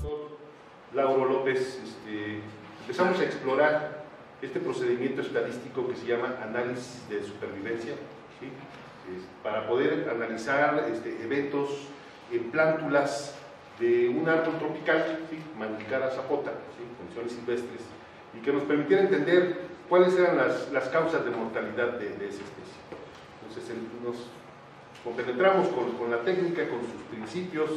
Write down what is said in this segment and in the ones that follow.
doctor Lauro López, empezamos a explorar este procedimiento estadístico que se llama análisis de supervivencia, ¿sí? Para poder analizar eventos en plántulas de un árbol tropical, ¿sí? Mandicara zapota, ¿sí? Condiciones silvestres, y que nos permitiera entender cuáles eran las causas de mortalidad de esa especie. Entonces nos compenetramos con la técnica, con sus principios,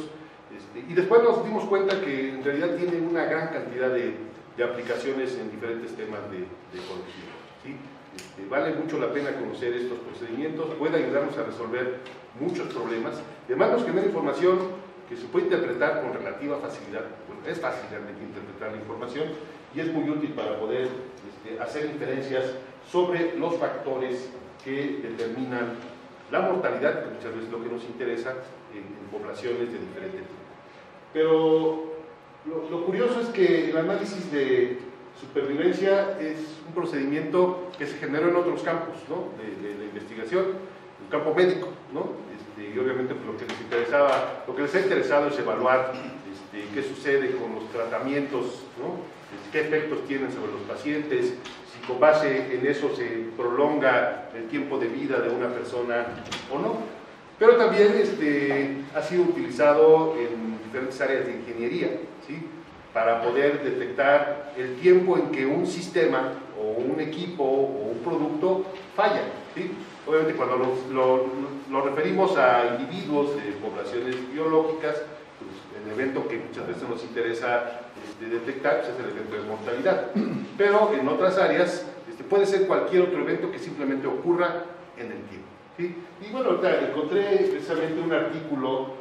y después nos dimos cuenta que en realidad tiene una gran cantidad de aplicaciones en diferentes temas de ecología, ¿sí? Vale mucho la pena conocer estos procedimientos, puede ayudarnos a resolver muchos problemas. Además nos genera información que se puede interpretar con relativa facilidad. Bueno, es fácil realmente interpretar la información y es muy útil para poder hacer inferencias sobre los factores que determinan la mortalidad, que muchas veces es lo que nos interesa en poblaciones de diferente tipo. Pero lo curioso es que el análisis de supervivencia es un procedimiento que se generó en otros campos, ¿no? de la investigación, el campo médico, ¿no? Y obviamente pues, lo que les ha interesado es evaluar qué sucede con los tratamientos, ¿no? Qué efectos tienen sobre los pacientes, si con base en eso se prolonga el tiempo de vida de una persona o no. Pero también ha sido utilizado en diferentes áreas de ingeniería, ¿sí? Para poder detectar el tiempo en que un sistema o un equipo o un producto falla, ¿sí? Obviamente cuando lo referimos a individuos de poblaciones biológicas, pues, el evento que muchas veces nos interesa detectar pues, es el evento de mortalidad. Pero en otras áreas puede ser cualquier otro evento que simplemente ocurra en el tiempo, ¿sí? Y bueno, ahorita encontré precisamente un artículo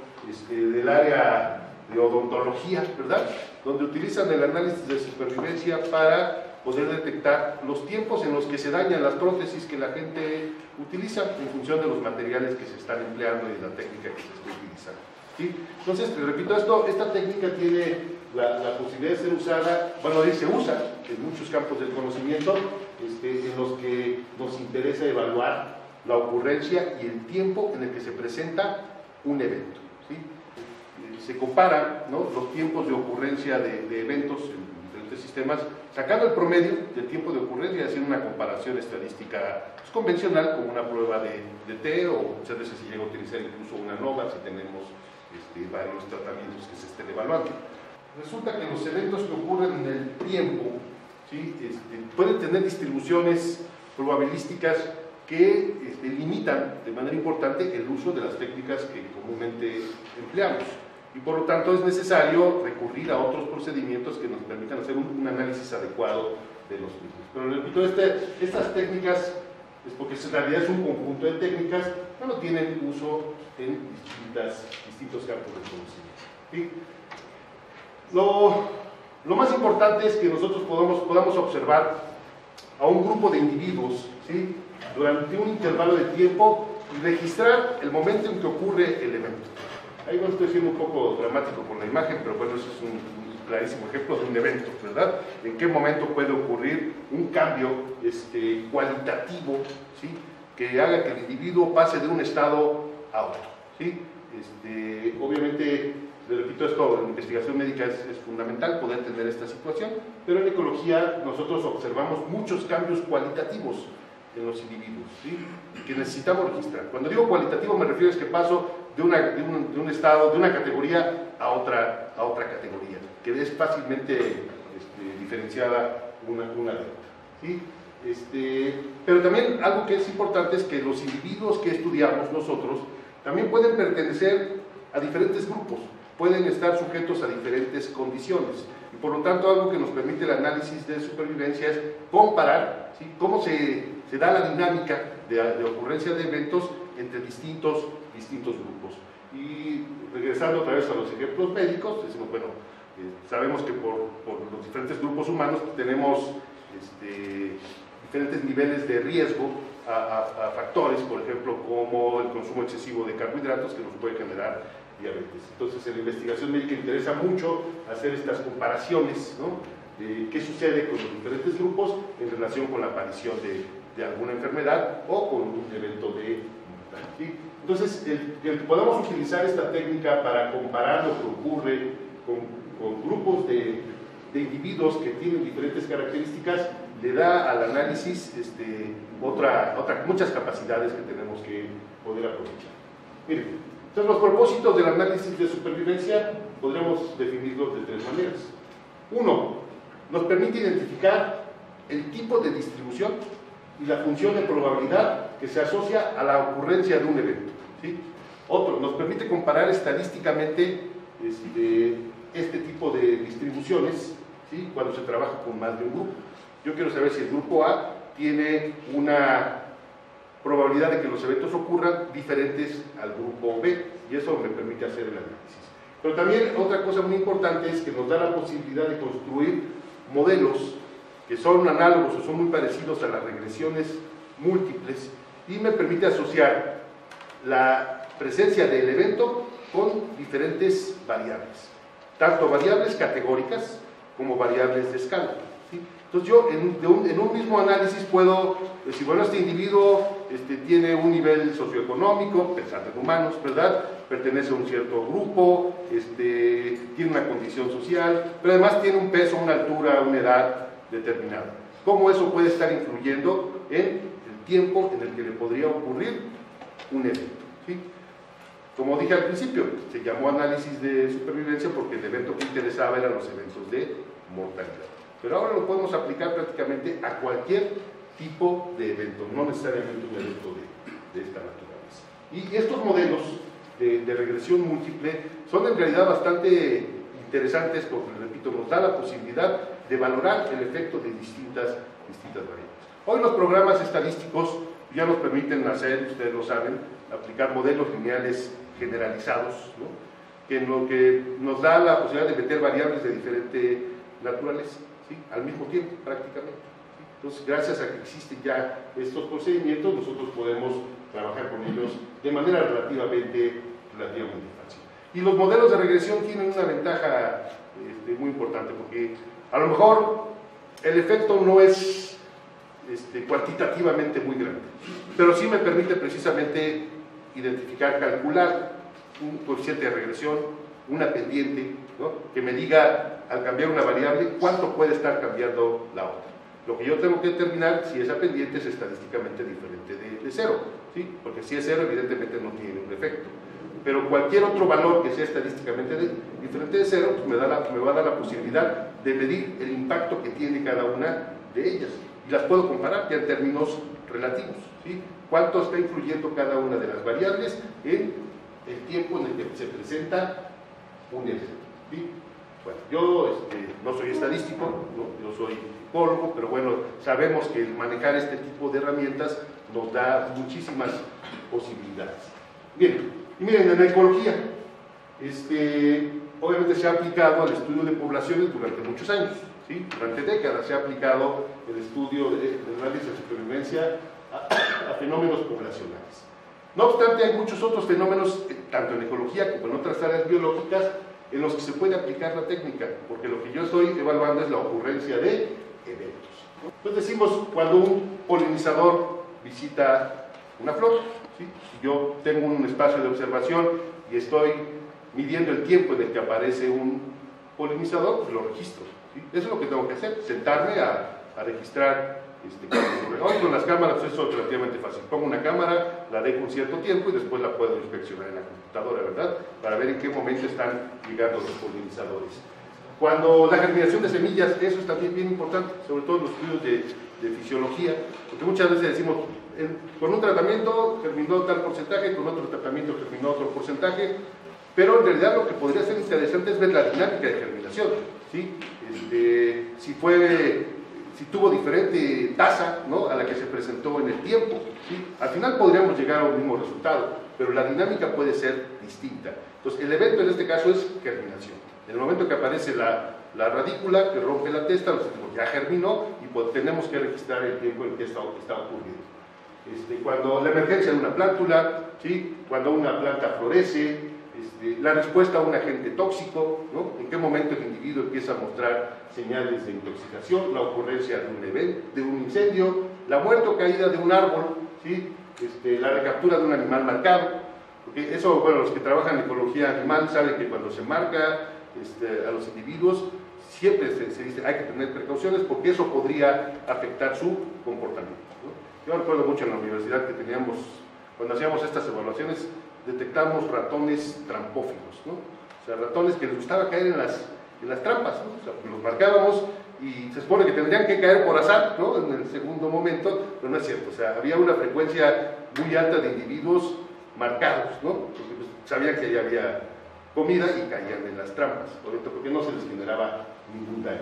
del área de odontología, ¿verdad?, donde utilizan el análisis de supervivencia para poder detectar los tiempos en los que se dañan las prótesis que la gente utiliza en función de los materiales que se están empleando y de la técnica que se está utilizando, ¿sí? Entonces, les repito, esta técnica tiene la posibilidad de ser usada, bueno, se usa en muchos campos del conocimiento en los que nos interesa evaluar la ocurrencia y el tiempo en el que se presenta un evento, ¿sí? Se comparan, ¿no?, los tiempos de ocurrencia de eventos en diferentes sistemas, sacando el promedio del tiempo de ocurrencia y haciendo una comparación estadística pues, convencional, como una prueba de T, o muchas veces se llega a utilizar incluso una NOVA si tenemos varios tratamientos que se estén evaluando. Resulta que los eventos que ocurren en el tiempo, ¿sí?, pueden tener distribuciones probabilísticas que limitan de manera importante el uso de las técnicas que comúnmente empleamos. Y por lo tanto es necesario recurrir a otros procedimientos que nos permitan hacer un análisis adecuado de los mismos. Pero repito, estas técnicas, porque en realidad es un conjunto de técnicas, no tienen uso en distintos campos de conocimiento, ¿sí? Lo más importante es que nosotros podamos observar a un grupo de individuos, ¿sí?, durante un intervalo de tiempo y registrar el momento en que ocurre el evento. Ahí no estoy siendo un poco dramático con la imagen, pero bueno, eso es un clarísimo ejemplo de un evento, ¿verdad? En qué momento puede ocurrir un cambio cualitativo, ¿sí?, que haga que el individuo pase de un estado a otro, ¿sí? Obviamente, les repito, esto en investigación médica es fundamental poder tener esta situación, pero en ecología nosotros observamos muchos cambios cualitativos en los individuos, ¿sí?, que necesitamos registrar. Cuando digo cualitativo me refiero a que paso de un estado, de una categoría a otra categoría, que es fácilmente diferenciada una de otra, ¿sí? Pero también algo que es importante es que los individuos que estudiamos nosotros también pueden pertenecer a diferentes grupos, pueden estar sujetos a diferentes condiciones, y por lo tanto algo que nos permite el análisis de supervivencia es comparar, ¿sí?, cómo se da la dinámica de ocurrencia de eventos entre distintos grupos. Y regresando otra vez a los ejemplos médicos, decimos, bueno, sabemos que por los diferentes grupos humanos tenemos diferentes niveles de riesgo a factores, por ejemplo, como el consumo excesivo de carbohidratos que nos puede generar diabetes. Entonces, en la investigación médica interesa mucho hacer estas comparaciones, ¿no?, de qué sucede con los diferentes grupos en relación con la aparición de alguna enfermedad o con un evento de mortalidad, ¿sí? Entonces, el que podamos utilizar esta técnica para comparar lo que ocurre con con grupos de individuos que tienen diferentes características, le da al análisis muchas capacidades que tenemos que poder aprovechar. Miren, entonces los propósitos del análisis de supervivencia podríamos definirlos de tres maneras. Uno, nos permite identificar el tipo de distribución y la función de probabilidad que se asocia a la ocurrencia de un evento, ¿sí? Otro, nos permite comparar estadísticamente este tipo de distribuciones, ¿sí? Cuando se trabaja con más de un grupo. Yo quiero saber si el grupo A tiene una probabilidad de que los eventos ocurran diferentes al grupo B, y eso me permite hacer el análisis. Pero también otra cosa muy importante es que nos da la posibilidad de construir modelos que son análogos o son muy parecidos a las regresiones múltiples, y me permite asociar la presencia del evento con diferentes variables, tanto variables categóricas como variables de escala, ¿sí? Entonces yo en un mismo análisis puedo decir, bueno, este individuo tiene un nivel socioeconómico, pensando en humanos, ¿verdad? Pertenece a un cierto grupo, tiene una condición social, pero además tiene un peso, una altura, una edad determinada. ¿Cómo eso puede estar influyendo en el tiempo en el que le podría ocurrir un evento, ¿sí? Como dije al principio, se llamó análisis de supervivencia porque el evento que interesaba eran los eventos de mortalidad. Pero ahora lo podemos aplicar prácticamente a cualquier tipo de evento, no necesariamente un evento de esta naturaleza. Y estos modelos de regresión múltiple son en realidad bastante interesantes porque, repito, nos da la posibilidad de valorar el efecto de distintas variables. Hoy los programas estadísticos ya nos permiten hacer, ustedes lo saben, aplicar modelos lineales generalizados, ¿no? que nos da la posibilidad de meter variables de diferente naturaleza, ¿sí? Al mismo tiempo prácticamente, ¿sí? Entonces, gracias a que existen ya estos procedimientos, nosotros podemos trabajar con ellos de manera relativamente fácil. Y los modelos de regresión tienen una ventaja muy importante, porque a lo mejor el efecto no es cuantitativamente muy grande, pero sí me permite precisamente identificar, calcular un coeficiente de regresión, una pendiente, ¿no? Que me diga, al cambiar una variable, cuánto puede estar cambiando la otra. Lo que yo tengo que determinar si esa pendiente es estadísticamente diferente de cero, ¿sí? Porque si es cero, evidentemente no tiene un efecto. Pero cualquier otro valor que sea estadísticamente diferente de cero, pues me va a dar la posibilidad de medir el impacto que tiene cada una de ellas. Y las puedo comparar ya en términos relativos, ¿sí? Cuánto está influyendo cada una de las variables en el tiempo en el que se presenta un evento, ¿sí? Bueno, yo no soy estadístico, ¿no? Yo soy psicólogo, pero bueno, sabemos que el manejar este tipo de herramientas nos da muchísimas posibilidades. Bien, y miren, en la ecología, obviamente se ha aplicado al estudio de poblaciones durante muchos años, ¿sí? Durante décadas se ha aplicado el estudio de análisis de supervivencia a fenómenos poblacionales. No obstante, hay muchos otros fenómenos, tanto en ecología como en otras áreas biológicas, en los que se puede aplicar la técnica, porque lo que yo estoy evaluando es la ocurrencia de eventos, ¿no? Entonces decimos, cuando un polinizador visita una flor, ¿sí? Si yo tengo un espacio de observación y estoy midiendo el tiempo en el que aparece un polinizador, pues lo registro, ¿sí? Eso es lo que tengo que hacer, sentarme a registrar. Hoy con las cámaras eso es relativamente fácil. Pongo una cámara, la dejo un cierto tiempo y después la puedo inspeccionar en la computadora, ¿verdad? Para ver en qué momento están llegando los polinizadores. Cuando la germinación de semillas, eso es también bien importante, sobre todo en los estudios de fisiología, porque muchas veces decimos, con un tratamiento germinó tal porcentaje, con otro tratamiento germinó otro porcentaje, pero en realidad lo que podría ser interesante es ver la dinámica de germinación, ¿sí? Si tuvo diferente tasa, ¿no? A la que se presentó en el tiempo, ¿sí? Al final podríamos llegar a un mismo resultado, pero la dinámica puede ser distinta. Entonces, el evento en este caso es germinación. En el momento que aparece la radícula, que rompe la testa, nos decimos, ya germinó y pues, tenemos que registrar el tiempo en que está ocurriendo. Cuando la emergencia de una plántula, ¿sí? Cuando una planta florece, la respuesta a un agente tóxico, ¿no? En qué momento el individuo empieza a mostrar señales de intoxicación, la ocurrencia de un evento, de un incendio, la muerte o caída de un árbol, ¿sí? La recaptura de un animal marcado, porque eso, bueno, los que trabajan en ecología animal saben que cuando se marca a los individuos, siempre se dice hay que tener precauciones porque eso podría afectar su comportamiento, ¿no? Yo recuerdo mucho en la universidad que teníamos, cuando hacíamos estas evaluaciones, detectamos ratones trampófilos, ¿no? O sea, ratones que les gustaba caer en las trampas, ¿no? O sea, los marcábamos y se supone que tendrían que caer por azar, ¿no? En el segundo momento, pero no es cierto. O sea, había una frecuencia muy alta de individuos marcados, ¿no? Porque pues, sabían que ya había comida y caían en las trampas, porque no se les generaba ningún daño.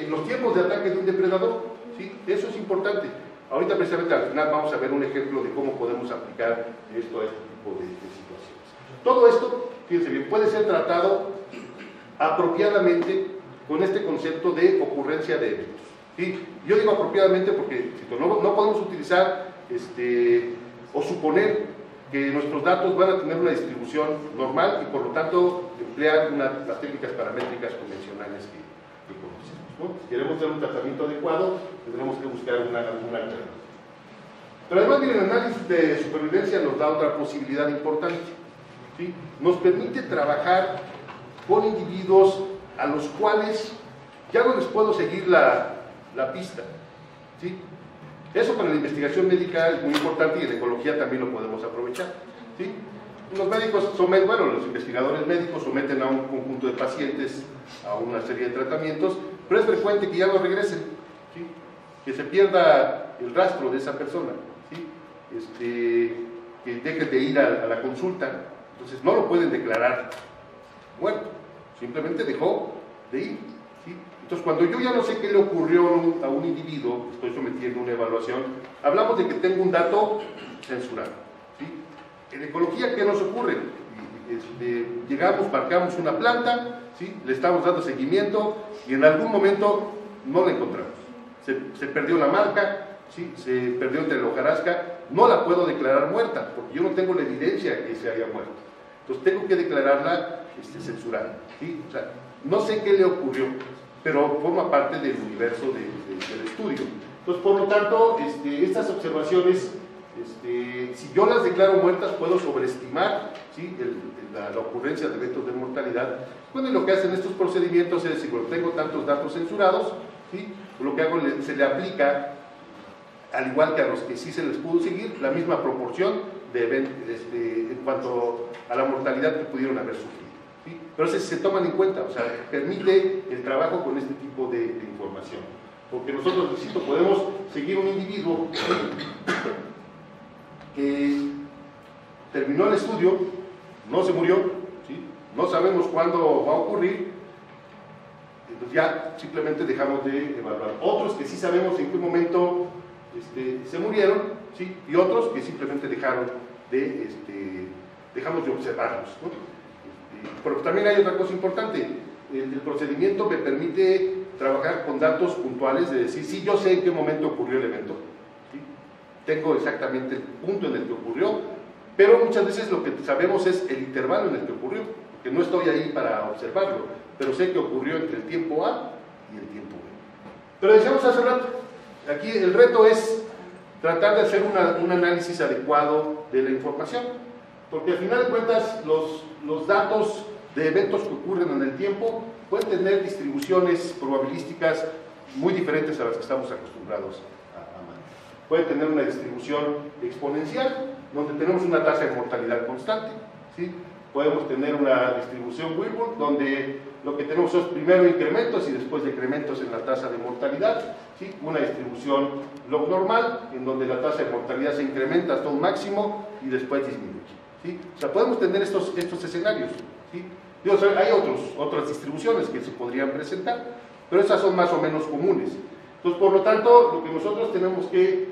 Los tiempos de ataque de un depredador, ¿sí? Eso es importante. Ahorita precisamente al final vamos a ver un ejemplo de cómo podemos aplicar esto a este tipo de situaciones. Todo esto, fíjense bien, puede ser tratado apropiadamente con este concepto de ocurrencia de eventos, ¿sí? Yo digo apropiadamente porque no podemos utilizar o suponer que nuestros datos van a tener una distribución normal y por lo tanto emplear las técnicas paramétricas convencionales que conocemos, ¿no? Si queremos tener un tratamiento adecuado, tendremos que buscar alguna alternativa. Pero además, miren, el análisis de supervivencia nos da otra posibilidad importante, ¿sí? Nos permite trabajar con individuos a los cuales ya no les puedo seguir la pista, ¿sí? Eso para la investigación médica es muy importante y en ecología también lo podemos aprovechar, ¿sí? Los médicos los investigadores médicos someten a un conjunto de pacientes a una serie de tratamientos, pero es frecuente que ya no regresen, ¿sí? Que se pierda el rastro de esa persona, ¿sí? Que deje de ir a la consulta, entonces no lo pueden declarar muerto, simplemente dejó de ir, ¿sí? Entonces, cuando yo ya no sé qué le ocurrió a un individuo, estoy sometiendo a una evaluación, hablamos de que tengo un dato censurado, ¿sí? En ecología, ¿qué nos ocurre? Llegamos, marcamos una planta, ¿sí? Le estamos dando seguimiento y en algún momento no la encontramos. Se perdió la marca, ¿sí? Se perdió entre la hojarasca, no la puedo declarar muerta, porque yo no tengo la evidencia que se haya muerto. Entonces, tengo que declararla censurada, ¿sí? O sea, no sé qué le ocurrió, pero forma parte del universo del estudio. Entonces, por lo tanto, estas observaciones, si yo las declaro muertas, puedo sobreestimar, ¿sí? la ocurrencia de eventos de mortalidad. Bueno, y lo que hacen estos procedimientos es decir, bueno, tengo tantos datos censurados, ¿sí? Lo que hago, se le aplica, al igual que a los que sí se les pudo seguir, la misma proporción en cuanto a la mortalidad que pudieron haber sufrido, ¿sí? Pero se toman en cuenta, o sea, permite el trabajo con este tipo de información. Porque nosotros, insisto, podemos seguir un individuo que terminó el estudio, no se murió, ¿sí? No sabemos cuándo va a ocurrir, entonces ya simplemente dejamos de evaluar. Otros que sí sabemos en qué momento se murieron, ¿sí? Y otros que simplemente dejamos de observarlos, ¿no? Pero también hay otra cosa importante, el procedimiento me permite trabajar con datos puntuales, de decir, sí, yo sé en qué momento ocurrió el evento, ¿sí? Tengo exactamente el punto en el que ocurrió, pero muchas veces lo que sabemos es el intervalo en el que ocurrió, porque no estoy ahí para observarlo, pero sé que ocurrió entre el tiempo A y el tiempo B. Pero decíamos hace rato, aquí el reto es tratar de hacer un análisis adecuado de la información, porque al final de cuentas los datos de eventos que ocurren en el tiempo pueden tener distribuciones probabilísticas muy diferentes a las que estamos acostumbrados a manejar. Pueden tener una distribución exponencial, donde tenemos una tasa de mortalidad constante, ¿sí? Podemos tener una distribución Wilbur, donde lo que tenemos son primero incrementos y después decrementos en la tasa de mortalidad, ¿sí? Una distribución log normal, en donde la tasa de mortalidad se incrementa hasta un máximo y después disminuye, ¿sí? O sea, podemos tener estos escenarios, ¿sí? Hay otras distribuciones que se podrían presentar, pero esas son más o menos comunes. Entonces, por lo tanto, lo que nosotros tenemos que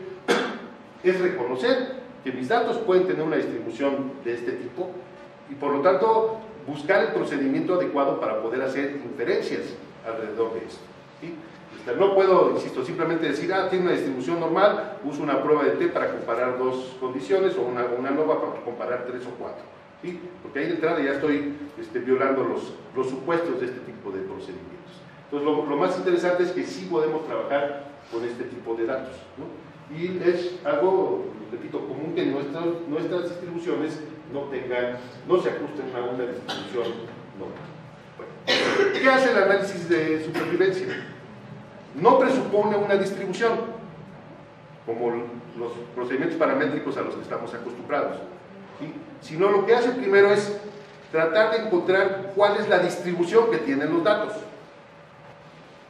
es reconocer que mis datos pueden tener una distribución de este tipo y, por lo tanto, buscar el procedimiento adecuado para poder hacer inferencias alrededor de esto, ¿sí? No puedo, insisto, simplemente decir, tiene una distribución normal, uso una prueba de T para comparar dos condiciones o una nueva para comparar 3 o 4. ¿Sí? Porque ahí de entrada ya estoy violando los supuestos de este tipo de procedimientos. Entonces, lo más interesante es que sí podemos trabajar con este tipo de datos, ¿no? Y es algo, repito, común que nuestras distribuciones no se ajusten a una distribución normal. Bueno, ¿Qué hace el análisis de supervivencia? No presupone una distribución, como los procedimientos paramétricos a los que estamos acostumbrados, ¿sí? Sino lo que hace primero es tratar de encontrar cuál es la distribución que tienen los datos.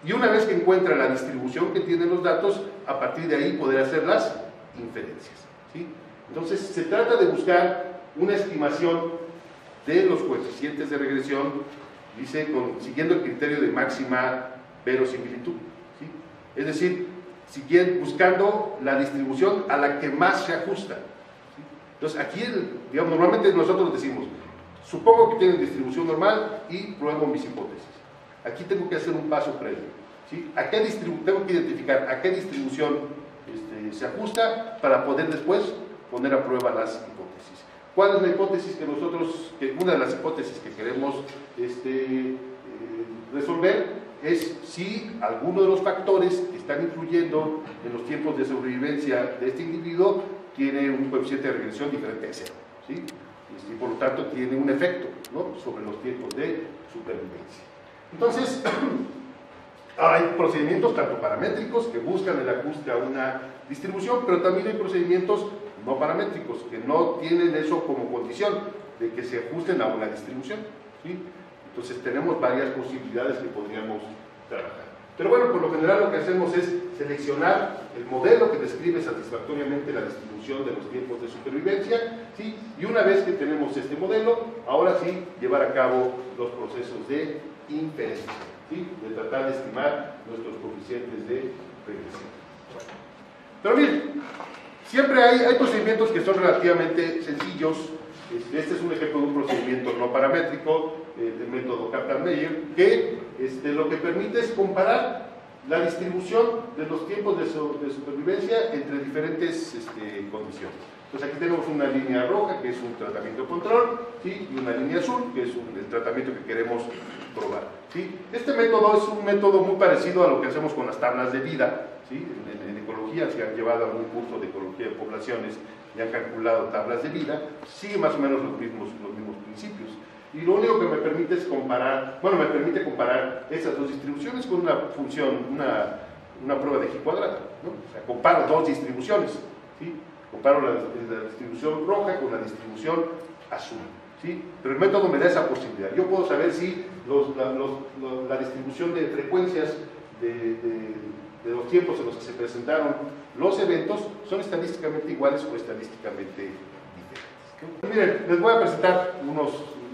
Y una vez que encuentra la distribución que tienen los datos, a partir de ahí poder hacer las inferencias, ¿sí? Entonces, se trata de buscar una estimación de los coeficientes de regresión, dice, siguiendo el criterio de máxima verosimilitud, ¿sí? Es decir, buscando la distribución a la que más se ajusta, ¿sí? Entonces, aquí, digamos, normalmente nosotros decimos, supongo que tienen distribución normal y pruebo mis hipótesis. Aquí tengo que hacer un paso previo, ¿sí? Tengo que identificar a qué distribución se ajusta para poder después poner a prueba las hipótesis. ¿Cuál es la hipótesis una de las hipótesis que queremos resolver es si alguno de los factores que están influyendo en los tiempos de sobrevivencia de este individuo tiene un coeficiente de regresión diferente a 0, ¿sí? Y por lo tanto tiene un efecto, ¿no?, sobre los tiempos de supervivencia. Entonces, hay procedimientos tanto paramétricos que buscan el ajuste a una distribución, pero también hay procedimientos no paramétricos que no tienen eso como condición de que se ajusten a una distribución, ¿sí? Entonces tenemos varias posibilidades que podríamos trabajar. Pero bueno, por lo general lo que hacemos es seleccionar el modelo que describe satisfactoriamente la distribución de los tiempos de supervivencia, ¿sí? Y una vez que tenemos este modelo, ahora sí llevar a cabo los procesos de inferencia, ¿sí?, de tratar de estimar nuestros coeficientes de regresión. Pero bien, siempre hay procedimientos que son relativamente sencillos. Este es un ejemplo de un procedimiento no paramétrico, del método Kaplan-Meier, que lo que permite es comparar la distribución de los tiempos de supervivencia entre diferentes condiciones. Entonces aquí tenemos una línea roja, que es un tratamiento control, ¿sí?, y una línea azul, que es el tratamiento que queremos probar, ¿sí? Este método es un método muy parecido a lo que hacemos con las tablas de vida, ¿sí? En ecología, si han llevado algún curso de ecología de poblaciones y han calculado tablas de vida, sigue más o menos los mismos principios. Y lo único que me permite es comparar, me permite comparar esas dos distribuciones con una función, una prueba de G cuadrada, ¿no? O sea, comparo dos distribuciones, ¿sí? Comparo la distribución roja con la distribución azul, ¿sí? Pero el método me da esa posibilidad. Yo puedo saber si la distribución de frecuencias de los tiempos en los que se presentaron los eventos son estadísticamente iguales o estadísticamente diferentes. Miren, les voy a presentar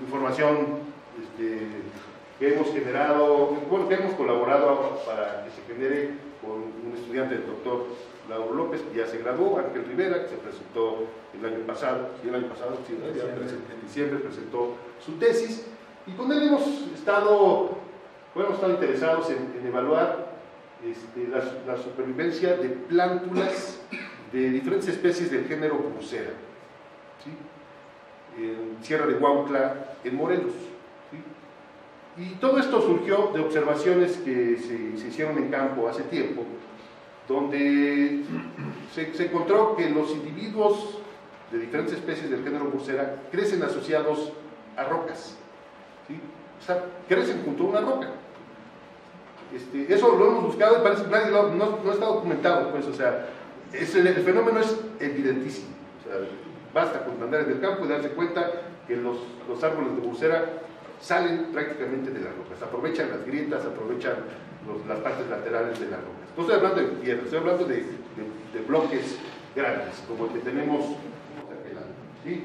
información que hemos generado, que hemos colaborado para que se genere con un estudiante, el doctor Lauro López, que ya se graduó, Ángel Rivera, que se presentó el año pasado, en diciembre presentó su tesis, y con él hemos estado interesados en evaluar la supervivencia de plántulas de diferentes especies del género Bursera, ¿sí?, en Sierra de Huautla, en Morelos, ¿sí? Y todo esto surgió de observaciones que se hicieron en campo hace tiempo, donde se encontró que los individuos de diferentes especies del género Bursera crecen asociados a rocas, ¿sí? O sea, crecen junto a una roca. Eso lo hemos buscado y parece que nadie no está documentado, pues, o sea, el fenómeno es evidentísimo. O sea, basta con andar en el campo y darse cuenta que los árboles de Bursera salen prácticamente de las rocas, aprovechan las grietas, aprovechan las partes laterales de las rocas. No estoy hablando de tierra, estoy hablando de bloques grandes, como el que tenemos aquí, ¿sí?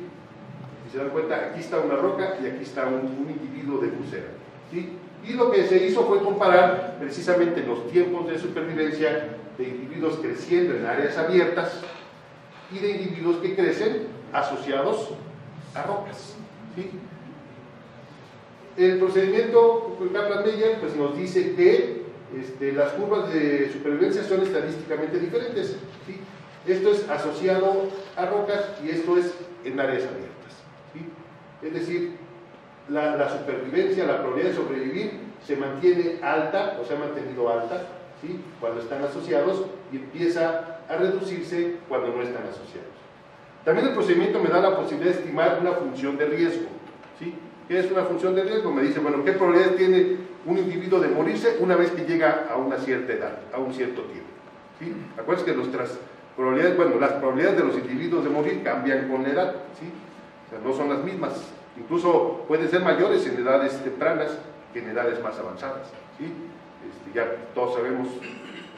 Si se dan cuenta, aquí está una roca y aquí está un individuo de Bursera, ¿sí? Y lo que se hizo fue comparar precisamente los tiempos de supervivencia de individuos creciendo en áreas abiertas y de individuos que crecen asociados a rocas, ¿sí? El procedimiento Kaplan-Meier pues nos dice que las curvas de supervivencia son estadísticamente diferentes, ¿sí? Esto es asociado a rocas y esto es en áreas abiertas, ¿sí? Es decir, la supervivencia, la probabilidad de sobrevivir se mantiene alta, o se ha mantenido alta, ¿sí?, cuando están asociados, y empieza a reducirse cuando no están asociados. También el procedimiento me da la posibilidad de estimar una función de riesgo, ¿sí? ¿Qué es una función de riesgo? Me dice, bueno, ¿qué probabilidad tiene un individuo de morirse una vez que llega a una cierta edad, a un cierto tiempo. ¿Sí? Acuérdense que nuestras probabilidades, bueno, las probabilidades de los individuos de morir cambian con la edad, ¿sí? O sea, no son las mismas, incluso pueden ser mayores en edades tempranas que en edades más avanzadas, ¿sí? Ya todos sabemos,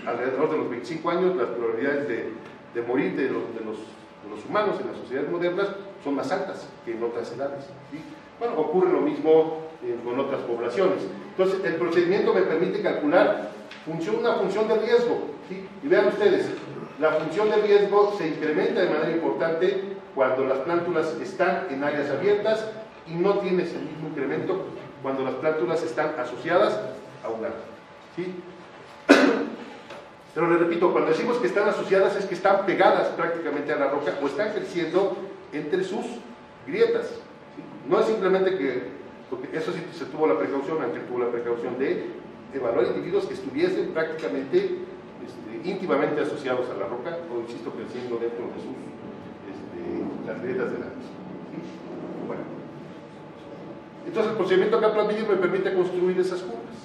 alrededor de los 25 años, las probabilidades de morir de los humanos en las sociedades modernas son más altas que en otras edades, ¿sí? Bueno, ocurre lo mismo con otras poblaciones. Entonces, el procedimiento me permite calcular una función de riesgo, ¿sí? Y vean ustedes, la función de riesgo se incrementa de manera importante cuando las plántulas están en áreas abiertas y no tiene ese mismo incremento cuando las plántulas están asociadas a un árbol, ¿sí? Pero les repito, cuando decimos que están asociadas es que están pegadas prácticamente a la roca o están creciendo entre sus grietas, ¿sí? No es simplemente porque eso sí se tuvo la precaución, aunque tuvo la precaución de evaluar individuos que estuviesen prácticamente íntimamente asociados a la roca o, insisto, creciendo dentro de las grietas de la misma, ¿sí? Bueno, entonces el procedimiento Kaplan-Meier me permite construir esas curvas.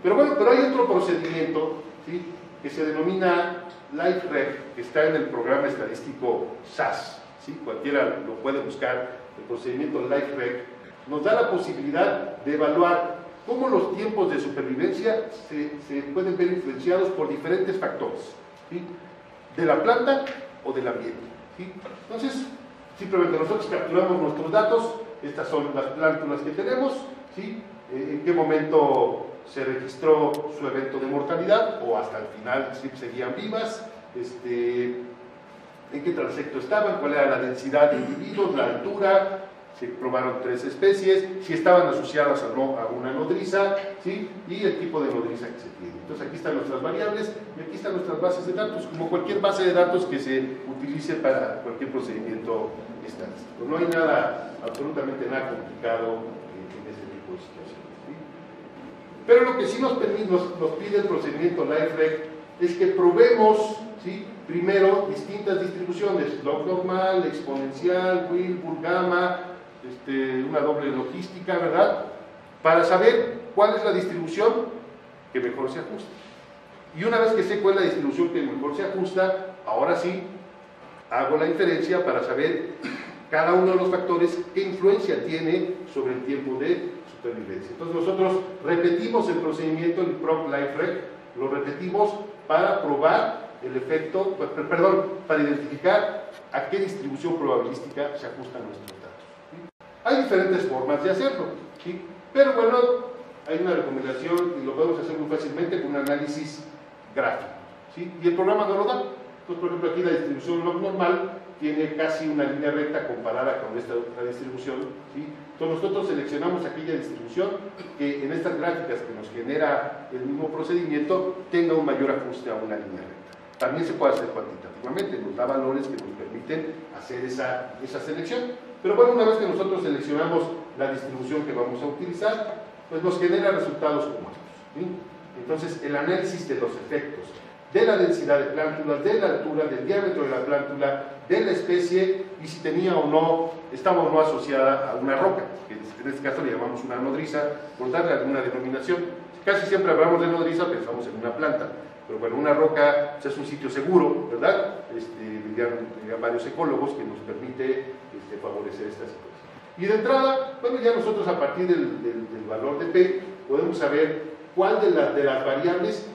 Pero bueno, hay otro procedimiento, ¿sí?, que se denomina LifeReg, que está en el programa estadístico SAS, ¿sí? Cualquiera lo puede buscar. El procedimiento LifeReg nos da la posibilidad de evaluar cómo los tiempos de supervivencia se pueden ver influenciados por diferentes factores, ¿sí?, de la planta o del ambiente, ¿sí? Entonces, simplemente nosotros capturamos nuestros datos, estas son las plántulas que tenemos, ¿sí?, en qué momento se registró su evento de mortalidad o hasta el final si seguían vivas, en qué transecto estaban, cuál era la densidad de individuos, la altura, se probaron 3 especies, si estaban asociadas o no a una nodriza, ¿sí?, y el tipo de nodriza que se tiene. Entonces aquí están nuestras variables y aquí están nuestras bases de datos, como cualquier base de datos que se utilice para cualquier procedimiento estadístico. No hay nada, absolutamente nada complicado en este tipo de situaciones, ¿sí? Pero lo que sí nos pide el procedimiento LifeReg es que probemos, ¿sí?, primero distintas distribuciones, log normal, exponencial, Wilbur, gamma, una doble logística, ¿verdad?, para saber cuál es la distribución que mejor se ajusta. Y una vez que sé cuál es la distribución que mejor se ajusta, ahora sí hago la inferencia para saber cada uno de los factores qué influencia tiene sobre el tiempo de supervivencia. Entonces nosotros repetimos el procedimiento, el PROC LifeReg, lo repetimos para probar el efecto, para identificar a qué distribución probabilística se ajustan nuestros datos, ¿sí? Hay diferentes formas de hacerlo, ¿sí?, pero bueno, hay una recomendación y lo podemos hacer muy fácilmente con un análisis gráfico, ¿sí?, y el programa no lo da. Entonces, por ejemplo, aquí la distribución log normal tiene casi una línea recta comparada con esta otra distribución, ¿sí? Entonces nosotros seleccionamos aquella distribución que en estas gráficas que nos genera el mismo procedimiento tenga un mayor ajuste a una línea recta. También se puede hacer cuantitativamente, nos da valores que nos permiten hacer esa selección. Pero bueno, una vez que nosotros seleccionamos la distribución que vamos a utilizar, pues nos genera resultados como estos, ¿sí? Entonces, el análisis de los efectos de la densidad de plántulas, de la altura, del diámetro de la plántula, de la especie y si tenía o no, estaba o no asociada a una roca, que en este caso le llamamos una nodriza, por darle alguna denominación. Casi siempre hablamos de nodriza, pensamos en una planta, pero bueno, una roca pues, es un sitio seguro, ¿verdad? Dirían varios ecólogos que nos permite favorecer esta situación. Y de entrada, bueno, ya nosotros a partir del valor de P podemos saber cuál de las variables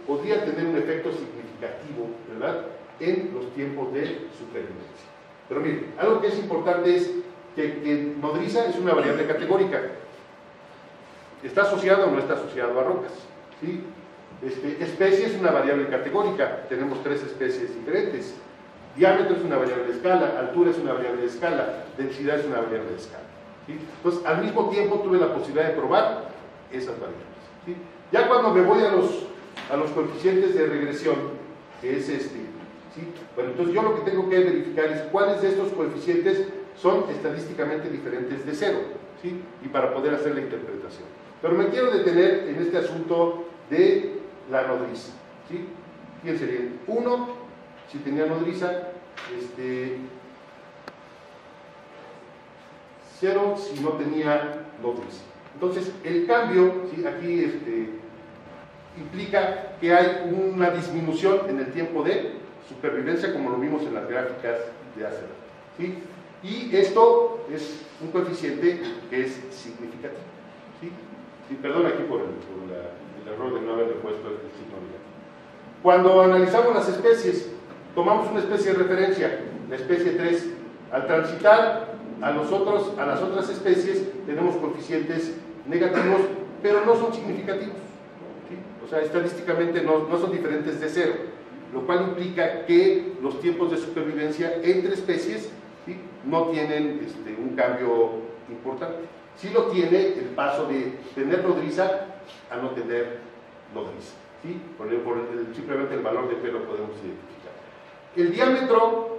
podría tener un efecto significativo, ¿verdad?, en los tiempos de supervivencia. Pero miren, algo que es importante es que nodriza es una variable categórica. ¿Está asociado o no está asociado a rocas? ¿Sí? Especie es una variable categórica, tenemos 3 especies diferentes. Diámetro es una variable de escala, altura es una variable de escala, densidad es una variable de escala, ¿sí? Entonces, al mismo tiempo tuve la posibilidad de probar esas variables, ¿sí? Ya cuando me voy a los coeficientes de regresión, que es ¿sí? Bueno, entonces yo lo que tengo que verificar es cuáles de estos coeficientes son estadísticamente diferentes de 0, ¿sí?, y para poder hacer la interpretación. Pero me quiero detener en este asunto de la nodriza, ¿sí? Fíjense bien, 1, si tenía nodriza, 0 si no tenía nodriza, Entonces, el cambio, ¿sí? Aquí implica que hay una disminución en el tiempo de supervivencia, como lo vimos en las gráficas de hace rato, ¿sí? Y esto es un coeficiente que es significativo, ¿sí? Sí, perdón aquí por el error de no haberle puesto el signo negativo. Cuando analizamos las especies, tomamos una especie de referencia, la especie 3. Al transitar a las otras especies, tenemos coeficientes negativos, pero no son significativos, ¿sí? O sea, estadísticamente no son diferentes de 0, lo cual implica que los tiempos de supervivencia entre especies, ¿sí? No tienen un cambio importante. Sí lo tiene el paso de tener nodriza a no tener nodriza, ¿sí? Simplemente el valor de P lo podemos identificar. El diámetro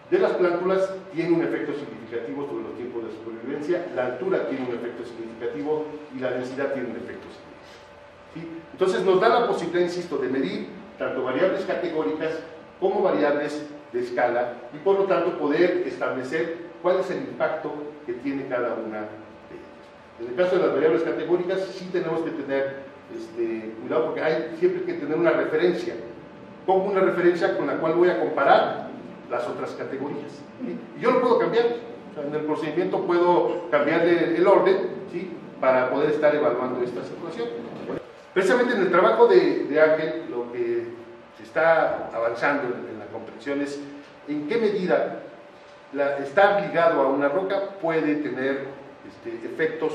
de las plántulas tiene un efecto significativo sobre los tiempos de supervivencia, la altura tiene un efecto significativo y la densidad tiene un efecto significativo, ¿sí? Entonces nos da la posibilidad, insisto, de medir tanto variables categóricas como variables de escala y por lo tanto poder establecer cuál es el impacto que tiene cada una de ellas. En el caso de las variables categóricas sí tenemos que tener cuidado porque hay siempre que tener una referencia. Pongo una referencia con la cual voy a comparar las otras categorías, ¿sí? Y yo lo puedo cambiar, o sea, en el procedimiento puedo cambiar el orden, ¿sí? Para poder estar evaluando esta situación. Precisamente en el trabajo de Ángel, lo que se está avanzando en la comprensión es en qué medida estar ligado a una roca puede tener efectos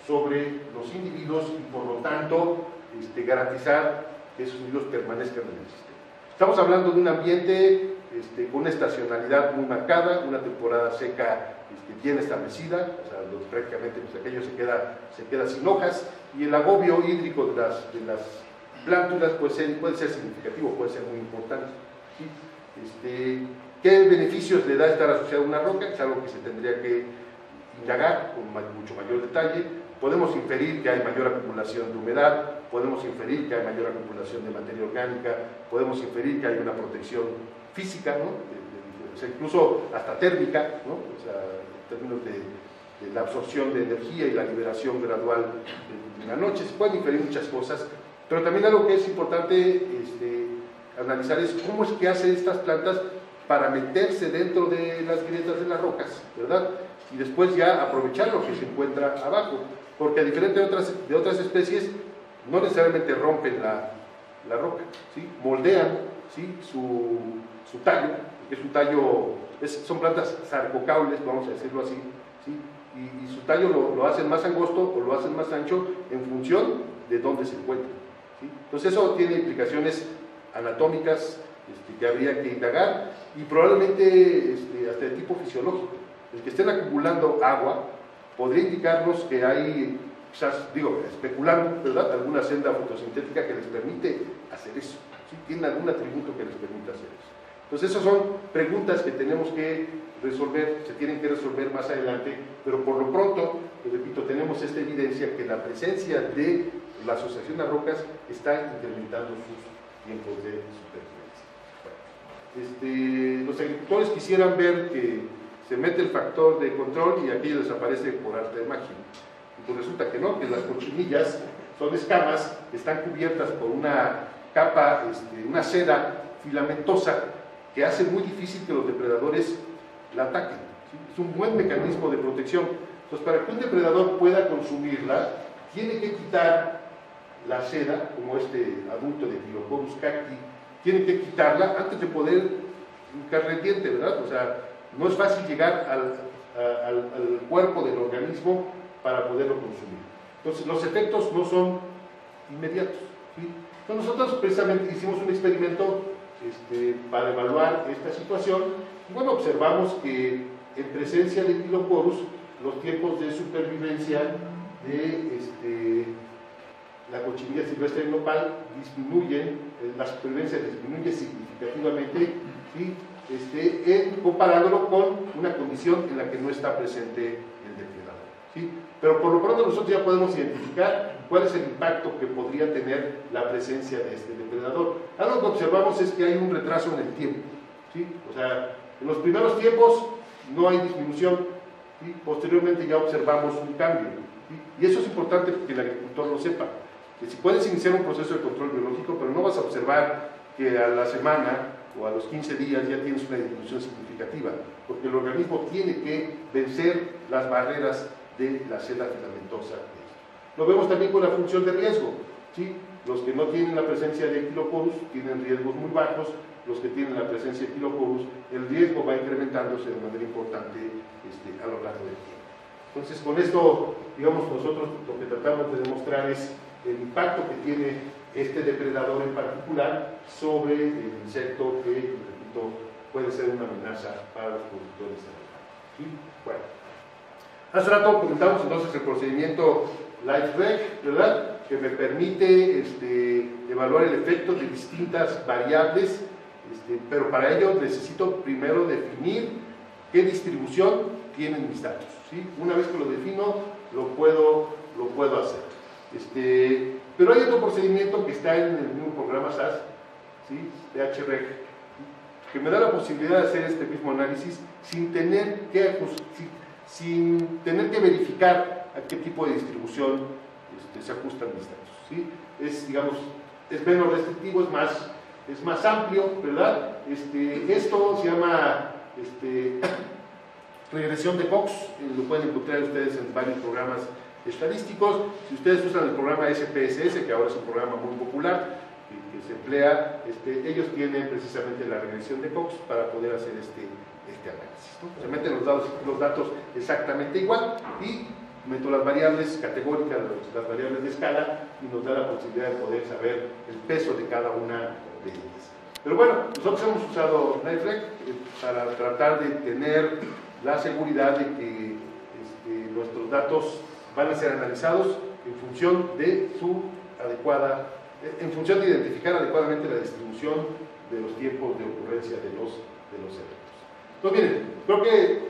sobre los individuos y por lo tanto garantizar que esos individuos permanezcan en el sistema. Estamos hablando de un ambiente con una estacionalidad muy marcada, una temporada seca bien establecida, o sea, prácticamente pues, aquello se queda sin hojas, y el agobio hídrico de las plántulas puede ser significativo, puede ser muy importante, ¿sí? ¿Qué beneficios le da estar asociado a una roca? Es algo que se tendría que indagar con mucho mayor detalle. Podemos inferir que hay mayor acumulación de humedad, podemos inferir que hay mayor acumulación de materia orgánica, podemos inferir que hay una protección física, ¿no? O sea, incluso hasta térmica, ¿no? O sea, en términos de la absorción de energía y la liberación gradual en la noche. Se pueden inferir muchas cosas, pero también algo que es importante analizar es cómo es que hacen estas plantas para meterse dentro de las grietas de las rocas, ¿verdad? Y después ya aprovechar lo que se encuentra abajo, porque a diferencia de otras especies, no necesariamente rompen la roca, ¿sí? Moldean, ¿sí? su tallo, que es un tallo, son plantas sarcocaules, vamos a decirlo así, ¿sí? Y su tallo lo hacen más angosto o lo hacen más ancho en función de dónde se encuentra, ¿sí? Entonces eso tiene implicaciones anatómicas que habría que indagar y probablemente hasta de tipo fisiológico. El que estén acumulando agua podría indicarnos que hay, quizás, especulando, ¿verdad?, alguna senda fotosintética que les permite hacer eso, ¿sí? Tienen algún atributo que les permite hacer eso. Entonces esas son preguntas que tenemos que resolver, se tienen que resolver más adelante, pero por lo pronto, repito, tenemos esta evidencia que la presencia de la asociación a rocas está incrementando sus tiempos de supervivencia. Los agricultores quisieran ver que se mete el factor de control y aquello desaparece por arte de magia. Y pues resulta que no, que las cochinillas son escamas que están cubiertas por una capa, una seda filamentosa que hace muy difícil que los depredadores la ataquen, ¿sí? Es un buen mecanismo de protección. Entonces, para que un depredador pueda consumirla, tiene que quitar la seda, como este adulto de Piloporus cacti, tiene que quitarla antes de poder hincarle el diente, ¿verdad? O sea, no es fácil llegar al cuerpo del organismo para poderlo consumir. Entonces, los efectos no son inmediatos, ¿sí? Entonces, nosotros precisamente hicimos un experimento para evaluar esta situación. Y bueno, observamos que en presencia de Piloporus, los tiempos de supervivencia de la cochinilla silvestre nopal disminuyen, la supervivencia disminuye significativamente, ¿sí? Comparándolo con una condición en la que no está presente el depredador, ¿sí? Pero por lo pronto nosotros ya podemos identificar cuál es el impacto que podría tener la presencia de este depredador. Algo que observamos es que hay un retraso en el tiempo, ¿sí? O sea, en los primeros tiempos no hay disminución, ¿sí? Posteriormente ya observamos un cambio, ¿sí? Y eso es importante que el agricultor lo sepa, que si puedes iniciar un proceso de control biológico, pero no vas a observar que a la semana o a los 15 días ya tienes una disminución significativa, porque el organismo tiene que vencer las barreras de la célula filamentosa. Lo vemos también con la función de riesgo, ¿sí? Los que no tienen la presencia de Equiloporus tienen riesgos muy bajos, los que tienen la presencia de Equiloporus, el riesgo va incrementándose de manera importante a lo largo del tiempo. Entonces, con esto, digamos, nosotros lo que tratamos de demostrar es el impacto que tiene este depredador en particular sobre el insecto que, repito, puede ser una amenaza para los productores de la carne. ¿Sí? Bueno, hace rato comentamos entonces el procedimiento LifeReg, ¿verdad?, que me permite evaluar el efecto de distintas variables, pero para ello necesito primero definir qué distribución tienen mis datos, ¿sí? Una vez que lo defino, lo puedo hacer. Pero hay otro procedimiento que está en el mismo programa SAS, ¿sí?, DHREG, que me da la posibilidad de hacer este mismo análisis sin tener que verificar a qué tipo de distribución se ajustan mis datos, ¿sí? Digamos, es menos restrictivo, es más amplio, ¿verdad? Esto se llama regresión de Cox, lo pueden encontrar ustedes en varios programas estadísticos. Si ustedes usan el programa SPSS, que ahora es un programa muy popular, que se emplea, ellos tienen precisamente la regresión de Cox para poder hacer este análisis, ¿no? Se meten los datos exactamente igual y meto las variables categóricas, las variables de escala, y nos da la posibilidad de poder saber el peso de cada una de ellas. Pero bueno, nosotros hemos usado LifeReg para tratar de tener la seguridad de que nuestros datos van a ser analizados en función de de identificar adecuadamente la distribución de los tiempos de ocurrencia de los eventos. Entonces, miren, creo que,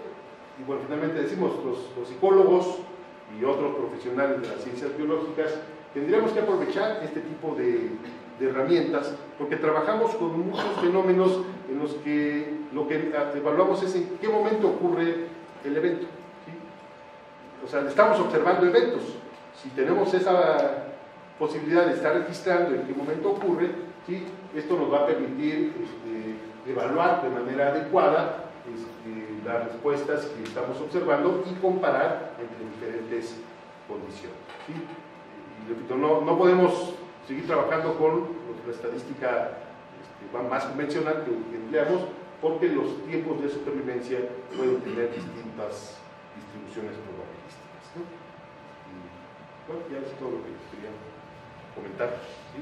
y bueno, finalmente decimos, los psicólogos y otros profesionales de las ciencias biológicas tendríamos que aprovechar este tipo de herramientas, porque trabajamos con muchos fenómenos en los que lo que evaluamos es en qué momento ocurre el evento, ¿sí? O sea, estamos observando eventos. Si tenemos esa posibilidad de estar registrando en qué momento ocurre, ¿sí?, esto nos va a permitir evaluar de manera adecuada las respuestas que estamos observando y comparar entre diferentes condiciones, ¿sí? Y repito, no podemos seguir trabajando con la estadística más convencional que empleamos, porque los tiempos de supervivencia pueden tener distintas distribuciones probabilísticas, ¿no? Y bueno, ya es todo lo que quería comentar, ¿sí?